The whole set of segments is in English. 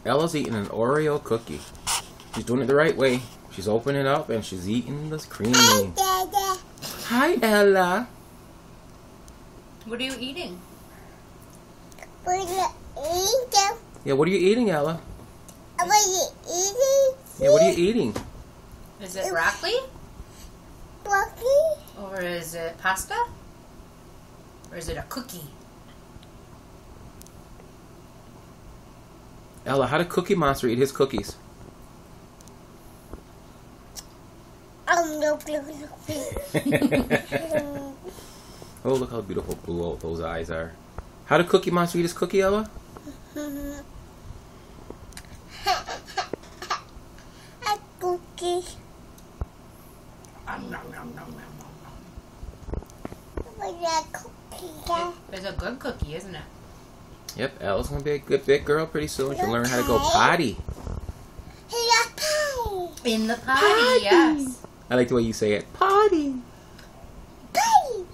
Ella's eating an Oreo cookie. She's doing it the right way. She's opening it up and she's eating this creamy. Hi, Dada. Hi, Ella. What are you eating? What are you eating? Yeah, what are you eating, Ella? What are you eating? Yeah, what are you eating? Is it broccoli? Broccoli? Or is it pasta? Or is it a cookie? Ella, how did Cookie Monster eat his cookies? No. Oh, look how beautiful blue those eyes are. How did Cookie Monster eat his cookie, Ella? A cookie. What's a cookie? It's a good cookie, isn't it? Yep, Ella's gonna be a good big girl pretty soon. She'll learn how to go potty. Here's a pie. In the potty, yes. I like the way you say it. Potty. Pie.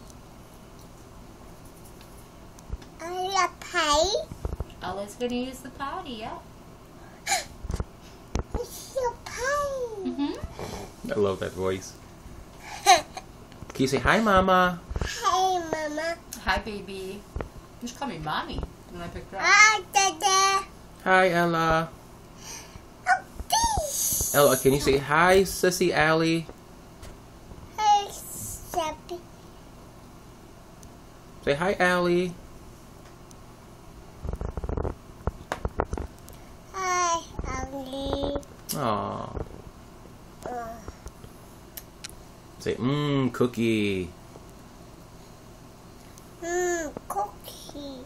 Here's a pie. Ella's gonna use the potty, yeah. It's a pie. I love that voice. Can you say hi, Mama? Hey, Mama. Hi, baby. You should call me Mommy when I picked her up. Hi, Dada. Hi, Ella. Oh, fish. Ella, can you say hi, Sissy Allie? Hey, Sappy. Say hi, Allie. Hi, Ali. Aw. Say, cookie. Cookie.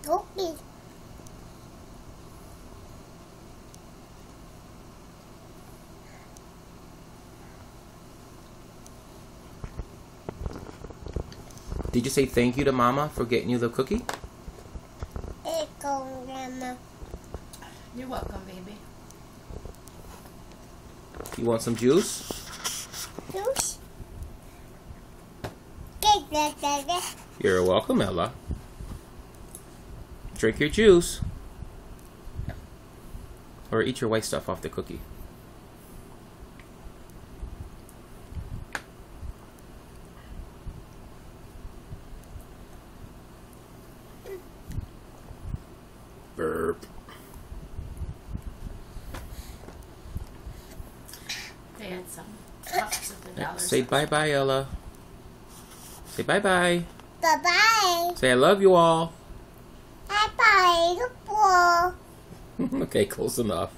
Cookie. Did you say thank you to Mama for getting you the cookie? Here goes Grandma. You're welcome, baby. You want some juice? Juice. Take that, Dada. You're welcome, Ella. Drink your juice. Or eat your white stuff off the cookie. Burp. They had some cups at the dollar Say section. bye-bye, Ella. Say bye-bye. Bye-bye. Say I love you all. Bye-bye. Look. Okay, close enough.